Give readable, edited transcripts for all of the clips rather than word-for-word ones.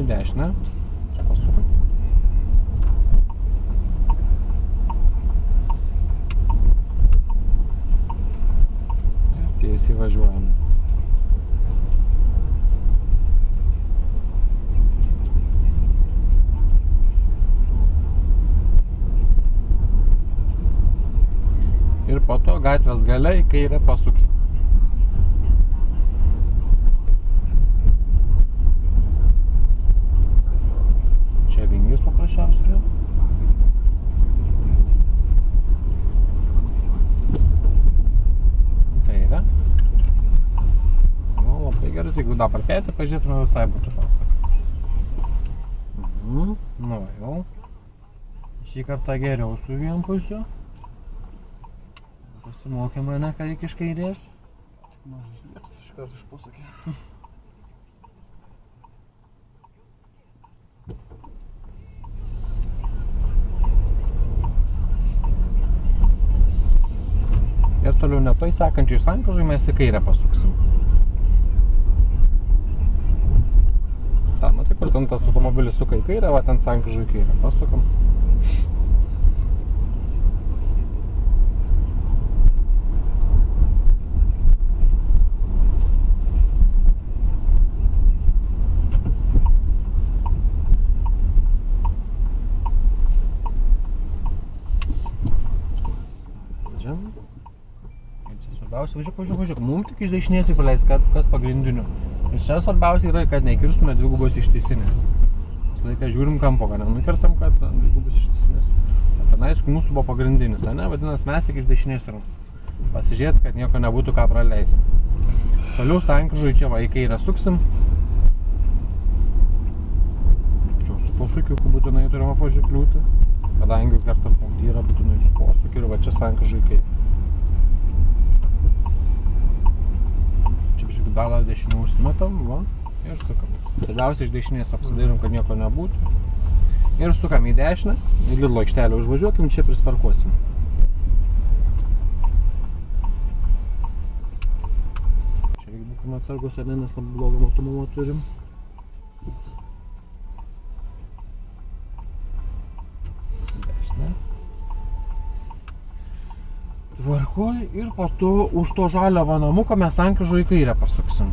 į dešinę. Čia pasukam. Ir tiesiai važiuojam. Ir po to gatvės gale į kairę pasuks. Čia Vingis paprasčiausiai. Kairę. Nu, labai gerai, jeigu dar parpėti, pažiūrėtume, visai būtų pasaka. Nu, va jau. Šį kartą geriau su vienpusiu. Pasimokė mane, ką reikia iš kairės. Mažas lietas iš karto išpasakė. Ir toliau netoj sekančiai sankryžai mes į kairę pasuksim. Nu tai kur ten tas automobilis suka į kairę, va ten sankryžai į kairę pasukam. Važiuok, mums tik iš dešinės įpaleis, kas pagrindiniu. Ir čia svarbiausia yra, kad nekirstume dvigubos ištisinės. Visą laiką žiūrim kampo, kad nenukertam, kad dvigubos ištisinės. Tenais mūsų buvo pagrindinis, ne? Vadinasi, mes tik iš dešinės turim pasižiūrėti, kad nieko nebūtų ką praleisti. Toliau sankryžai čia va į kairę suksim. Čia su posūkiu būtinai turime pažiūrėti, kadangi kertam punktį yra būtinai su posūkiu ir va čia sankryžai į kairę. Dalą dešinių užsimetam, va, ir sukam. Tada iš dešinės apsidairom, kad nieko nebūtų. Ir sukam į dešinę, į Lidlo aikštelę užvažiuokim, čia prisparkuosim. Čia reikia būkim atsargus, ar ne, nes labai blogą matomumą turim. Dešinę. Tvarkoj ir po to už to žaliavą namuką mes sankryžą į kairę pasuksim.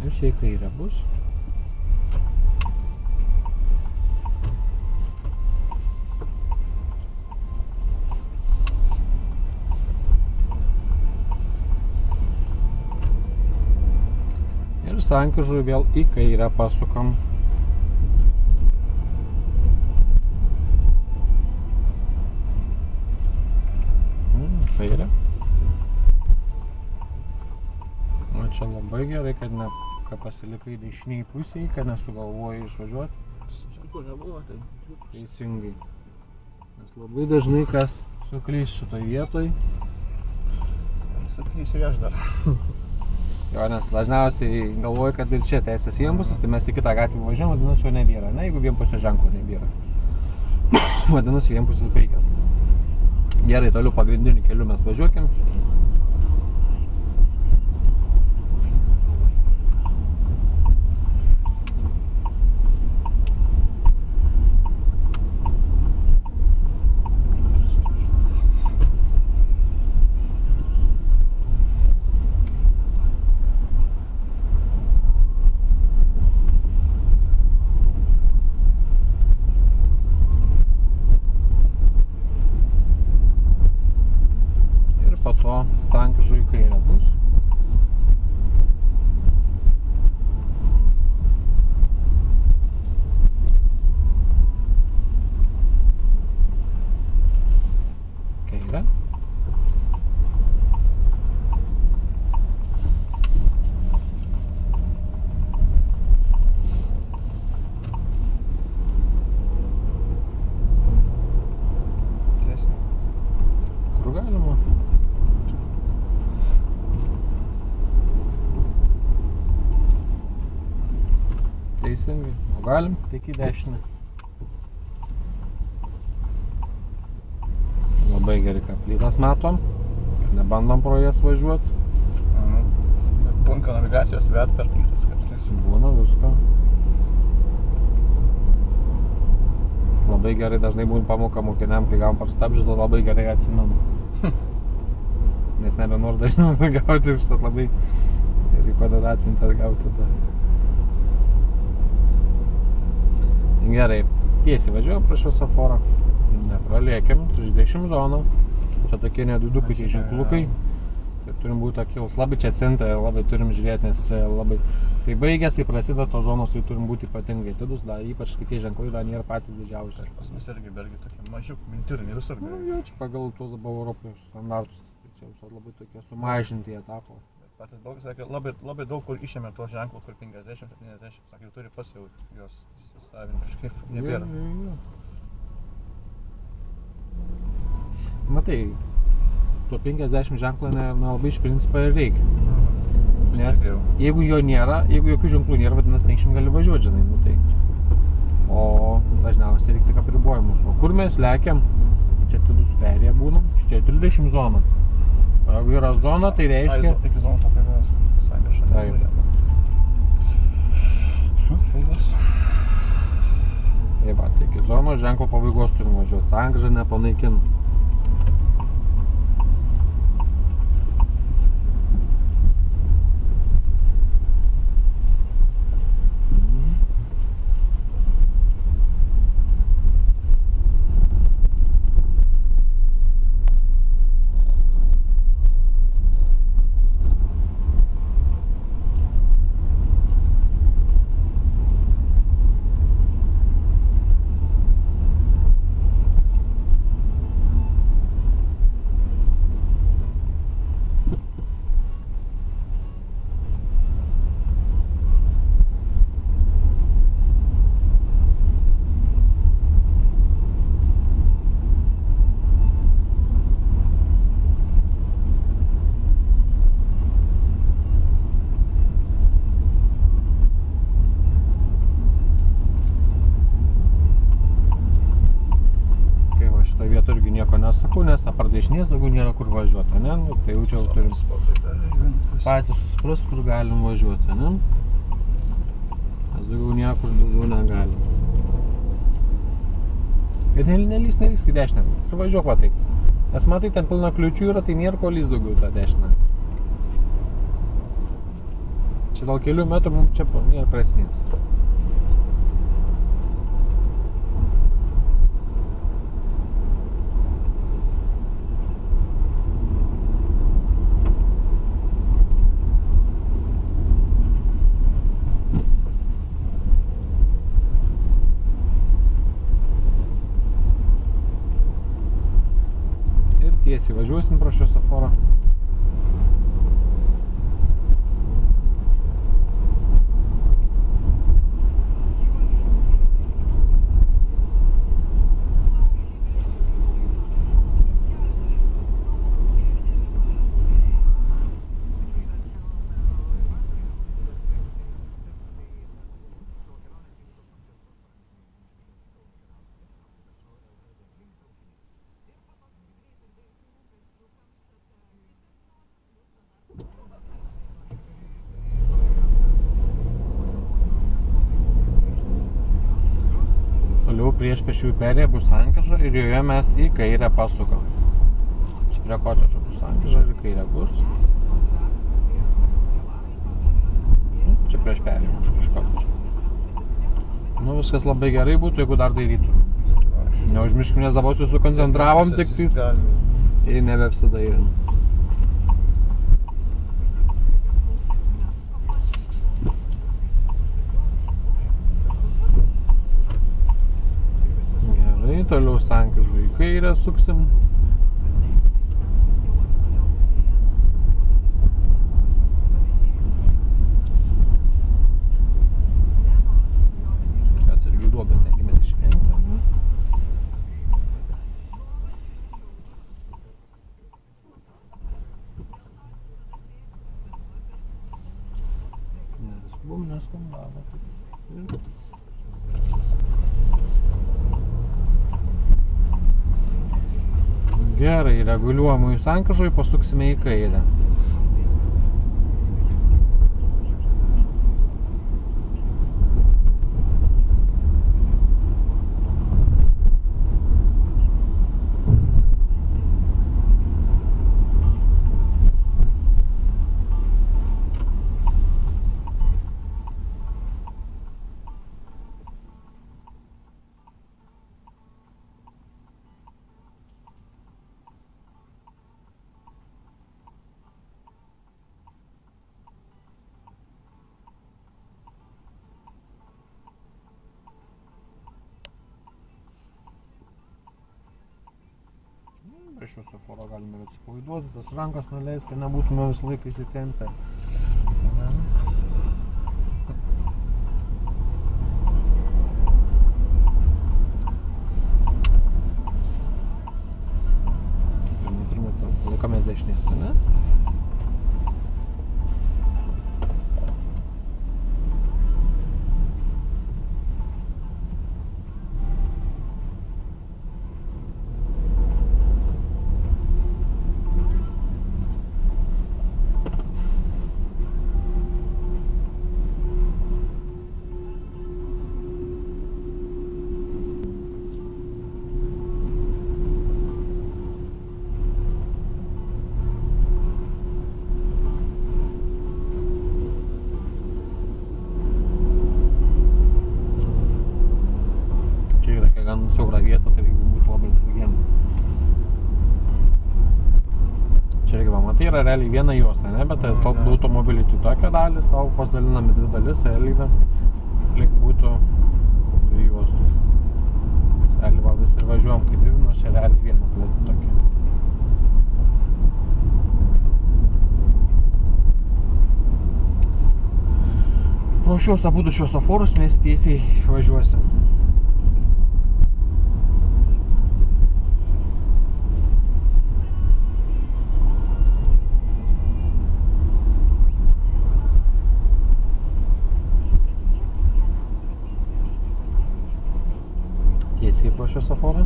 Ir čia į kairę bus. Sankryžui vėl į kairę pasukam. Kairę. O čia labai gerai, kad pasilikai dešiniai pusėje, kad nesugalvojai išvažiuoti. Čia nebuvo, tai teisingai. Nes labai dažnai kas suklys šitoj vietoj. Suklysiu aš dar. Jo, nes dažniausiai galvoju, kad ir čia teisės vienpusis, tai mes į kitą gatvę važiuojam, vadinasi jo nebėra, ne, jeigu vienpusio ženklo nebėra. Vadinasi vienpusis baigęs. Gerai, toliau pagrindiniu keliu mes važiuokim. Sankryžų į kairę bus. Kairę. Kur galima? Teisingai, o galim tik į dešinę. labai gerai, kad plytas matom, nebandom pro jas važiuoti. Punka navigacijos ved per plytas kartais. Būna visko. Labai gerai dažnai būna pamoka mokiniam, kai gavom per stabdžius, labai gerai atsimenu. Nes nebenor dažniau gauti, šitą labai gerai padeda atmintį atgauti tada. Gerai, tiesiai važiuoju pro šviesoforą. Nepralėkim, 30 zoną. Čia tokie nedidukai tie ženklukai. Tai turim būti akils. Labai čia centre, labai turim žiūrėti, nes labai... Tai baigęs, kai prasideda tos zonos, tai turim būti ypatingai atidus, ypač kai tie ženklai dar nėra patys didžiausi. Pas mus irgi belgi tokie mažiuk miniatiūriniai visur. Jo, čia pagal tuos dabar Europos standartus. Tai čia už labai tokie sumažinti etapo. Patys belgai sakė, labai daug kur išėmė tos ženklus, kur 50-70, sakė, jau turi pats jau juos įsisavinti kažkaip, nebėra. Jo. Matai, tuo 50 ženklą nelabai iš principo ir reikia. Nes jeigu jo nėra, jeigu jokių ženklų nėra, vadinasi 50 gali važiuoti, žinai, nu tai. O dažniausiai reikia tik apribojimus. O kur mes lekiam, čia atidus perėję būnam, čia 30 zona. O jeigu yra zona, tai reiškia... Iki zonos apribojus, sakė šiandien. Taip. Tai va, tai iki zonos ženklo pabaigos turim važiuoti, sankryžą nepanaikint. Nesakau, nes apart dešinės daugiau nėra kur važiuoti, ne? Nu, tai jau čia turim patys susiprast, kur galim važiuoti, ne? Nes daugiau niekur daugiau negalim. Ir nelys į dešinę, ir važiuok va taip. Nes matai, ten pilna kliučių yra, tai nėra ko lys daugiau tą dešinę. Čia dėl kelių metrų mums čia nėra prasmės. Tiesiai važiuosim pro šviesoforą. Prieš pėsčiųjų perėją bus sankryža ir joje mes į kairę pasukam. Čia prie kotedžo bus sankryža ir į kairę bus. Čia prieš perėjimą, prieš kotedžą. Nu, viskas labai gerai būtų, jeigu dar dairytų. Neužmirškim, nes dabar susikoncentravom tik tais ir nebeapsidairim. Toliau sankryžą į kairę suksim. Atsargiai duobės, stengiamės išvengti. Neskambavo. Gerai, reguliuojamųjų sankryžoj pasuksime į kairę. Prie šviesoforo galime ir atsipalaiduoti, tas rankas nuleis, kad nebūtume visą laiką įsitempę. Laikomės dešinės, ne? Gan siaura vieta, tai reikia būti labai atsargiem. Čia irgi va, matai, yra realiai viena juosta, ne? Bet du automobiliai tai tokią dalį savo pasidalinam į dvi dalis, realiai mes lik būtų dvi juostos. Realiai va, vis ir važiuojam kaip dvi, nors čia realiai viena plėti tokia. Pro šios abudu šviesoforus mes tiesiai važiuosim. Tiesiai pro šviesoforą.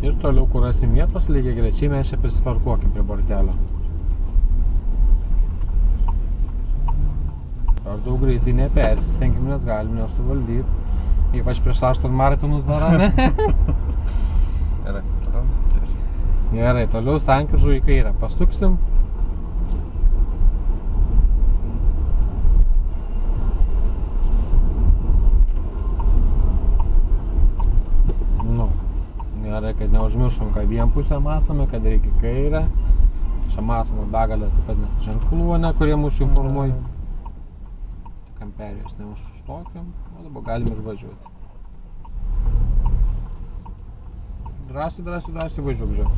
Ir toliau, kur rasim vietos, lygiai grečiai mes čia prisiparkuokim prie bortelio. Per daug greitai nepersistengim, nes galim nesuvaldyti. Ypač prieš Aston Martinus dar, ne? Gerai, toliau. Gerai, toliau sankryžoj į kairę pasuksim. Gerai, kad neužmiršom, kad abiem pusėm esame, kad reikia kairę. Čia matome begalę taip pat net ženklų, kurie mūsų informuoja. Kamperijos neužsustokim, o dabar galim ir važiuoti. Drąsiai važiuok, žiūrėk.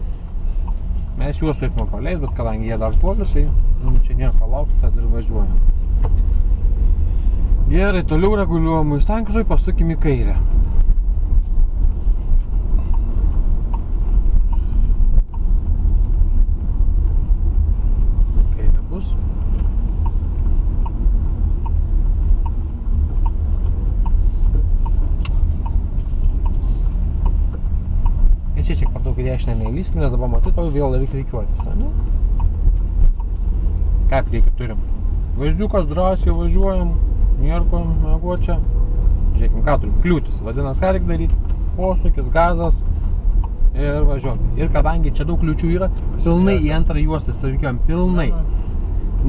Mes juos turėtume paleist, bet kadangi jie dar poliusai, čia nieko laukti, tad ir važiuojam. Gerai, toliau reguliuojamųjų sankryžoj pasukim į kairę. Čia per daug į dešinę neįlyskim, nes dabar matai, tau vėl reikia reikiuotis, ne? Kaip reikia turim? Vaizdukas drąsiai važiuojam, nėrko, mėgo čia. Žiūrėkim, ką turim? Kliūtis. Vadinas, ką reikia daryti? Posūkis, gazas ir važiuojam. Ir kadangi čia daug kliūčių yra, pilnai į antrą juostą savykiam, pilnai.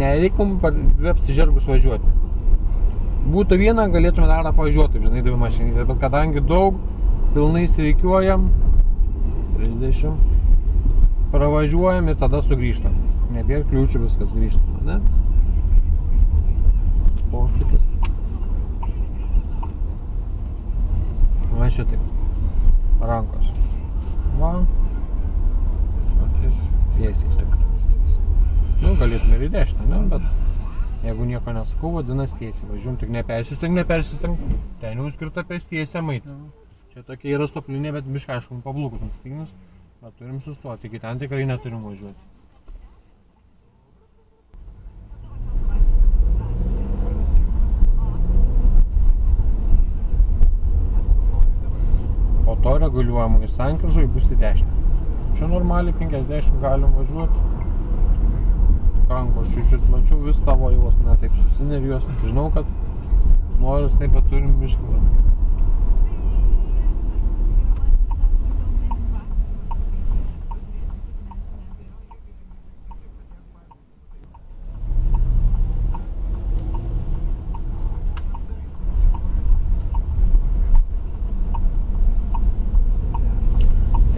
Nereikia mums per dvi apsižergus važiuoti. Būtų viena, galėtume dar apvažiuoti, žinai, 2 mašinytės, bet kadangi daug, pilnai įsireikiuojam, 30, pravažiuojam ir tada sugrįžtam. Nebėr kliūčių, viskas grįžtam, ne? Posūkis. Va šitaip. Rankos. Va. Tiesiai. Nu, galėtume ir į dešinę, ne? Bet jeigu nieko nesakau, vadinasi tiesiai. Važiuojam, tik nepersisteng. Ten jau skirta pėstiesė maitį. Čia tokia yra stoplinė, bet biškai aišku, pablukus nustignus. Bet turim sustoti, iki ten tikrai neturim važiuoti. Po to reguliuojamųjų sankryžoj bus į dešinę. Čia normaliai 50 galim važiuoti. Rankos šiušiut plačiau, vis tavo jaus, ne taip susinervijos. Žinau, kad noriu taip, bet turim biškai.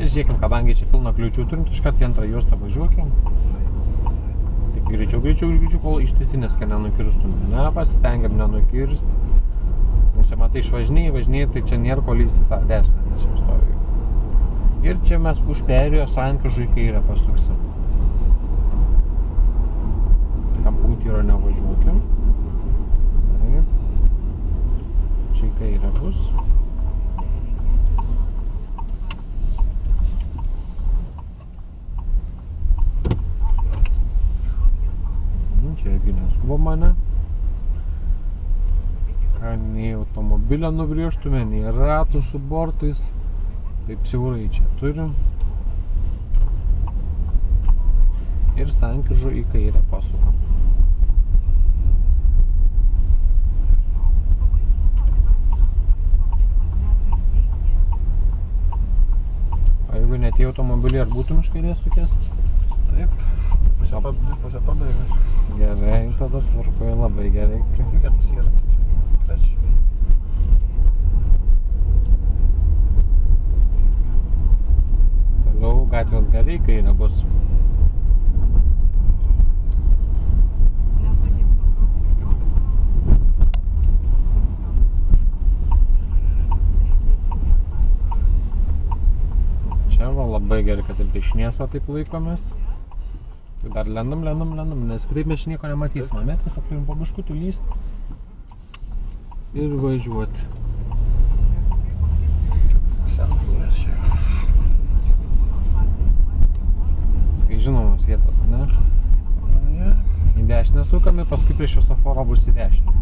Žiūrėkim, kadangi čia pilna kliūčių turim, tai iškart į antrą juostą važiuokim. Tik greičiau, kol ištisinės, kad nenukirstum. Ne, pasistengiam nenukirst. Nes čia matai, važinėjai, tai čia nėra ko lysi tą dešinę, nes čia stovi. Ir čia mes už perėjo sankryžų į kairę pasuksim. Tam punktyro nevažiuokim. Taip. Čia į kairę bus. Čia irgi neskuba mane. Ką nei automobilio nubrėžtume, nei ratų su bortais. Taip siaurai čia turim. Ir sankryžų į kairę pasukam. O jeigu net į automobilį, ar būtum iš kairės sukęs? Taip. Pusę pabaigas. Gerai, tada tvarkoja labai gerai. Reikėtų sieną. Trečią. Toliau gatvės galiai kairė bus. Čia va labai gerai, kad ir dešinės va taip laikomės. Tai dar lendam, nes kitaip mes nieko nematysime, ne? Tiesiog turim po biškutų lyst ir važiuoti. Senbūrės čia. Skai žinomos vietos, ne? Ne. Į dešinę sukam ir paskui prie šviesoforo bus į dešinę.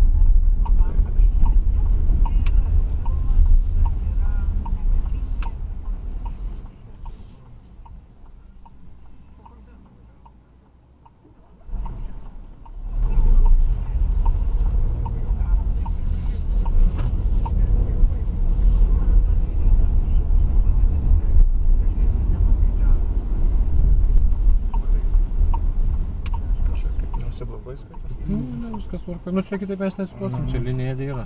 Viskas tvarkoja. Nu čia kitaip mes nesikosim, čia linija yra.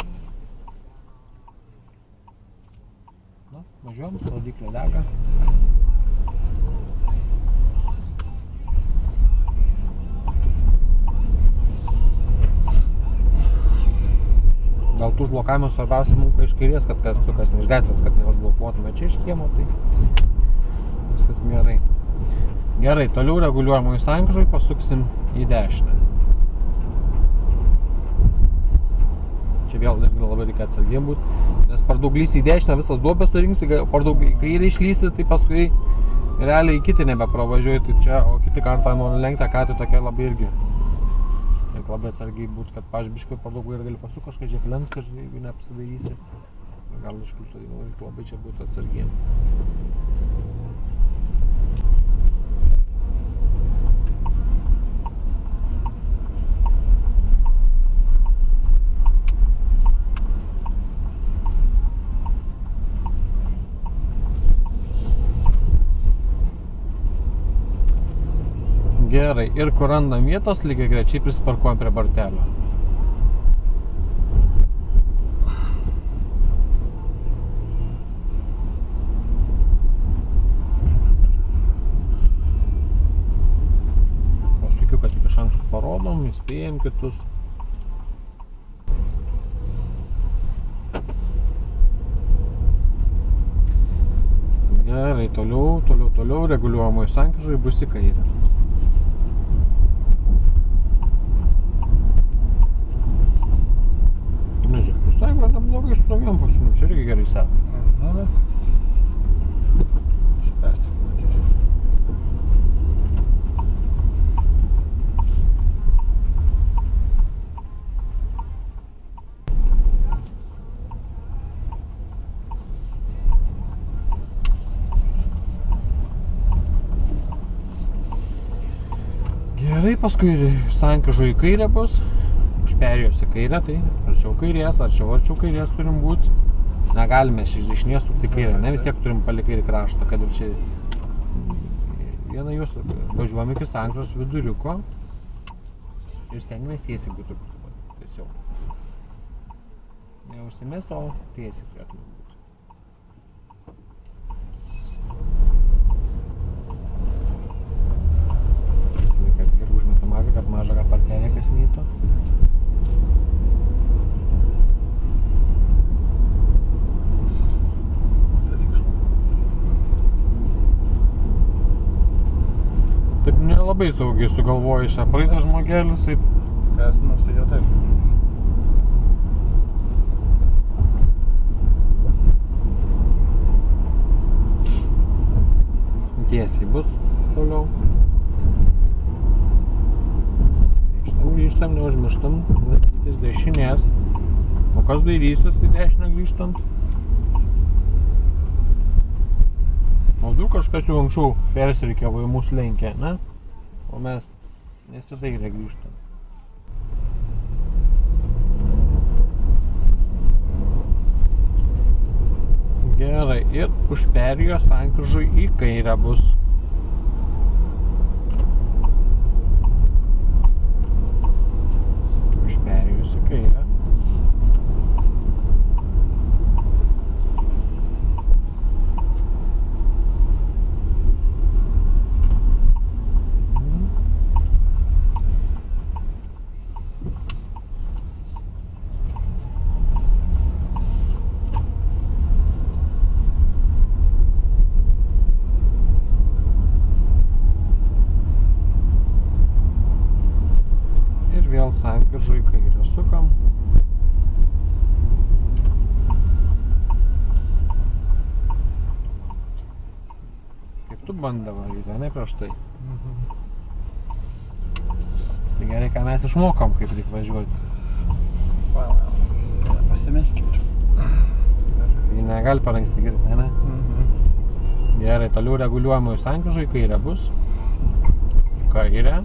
Na, važiuojam, rodiklė dega. Gal tų užblokavimų svarbiausia mums iš kairės, kad kas sukas ne iš gatvės, kad neužblokuotume čia iš kiemo, tai viskas gerai. Gerai, toliau reguliuojamųjų sankryžoj pasuksim į dešinę. Čia vėl labai reikia atsargiai būt, nes per daug lysi į dešinę, visas duobės surinksi, per daug į kairę išlysi, tai paskui realiai kiti nebepravažiuoji, tai čia, o kiti kartą nori lenkti, ką tai tokia labai irgi. Reikia labai atsargiai būt, kad pažbiškai per daug ir gali pasuk kažką žiek lenks ir jeigu neapsidairysi, gal iš kur tai reikia labai čia būti atsargiai. Gerai, ir kur randam vietos, lygiai grečiai prisparkuojam prie bortelio. įspėjam kitus. Gerai, toliau reguliuojamoji sankryžoje bus į kairę. Nežiūrėk, visai neblogai stovėjom pas mums, irgi gerai seka. Na, bet... Gerai, paskui sankryžoje į kairę bus. Už perėjos į kairę, tai arčiau kairės turim būti. Negalime iš dešinės sukti kairę, ne, vis tiek turim palikti kairį kraštą, kad ir čia vieną jūs važiuojam iki sankryžos viduriuko ir stengiamės tiesiai būtų tiesiog. Neužsimės, o tiesiai turėtume būti. Ir užmetam akį, kad mažą parkelę kasnyto. Taip nelabai saugiai sugalvoja šią praeitą žmogelis, taip. Kasinas tai jau taip. Tiesiai bus toliau. Grįžtam, neužmirštam laikytis dešinės. O kas dairysis į dešinę grįžtant? Maldu kažkas jau anksčiau persirikiavo į mūsų lenkę, ne? O mes nesidairę grįžtam. Gerai, ir už perėjos sankryžoj į kairę bus. Už perėjos į kairę. Vėl sankryžoj į kairę sukam. Kaip tu bandai varyti, ne prieš tai? Tai gerai, ką mes išmokom, kaip tik važiuoti. Pasimeskit. Tai negali per anksti girti, ne? Gerai, toliau reguliuojamoji sankryžoj į kairę bus. Kairę.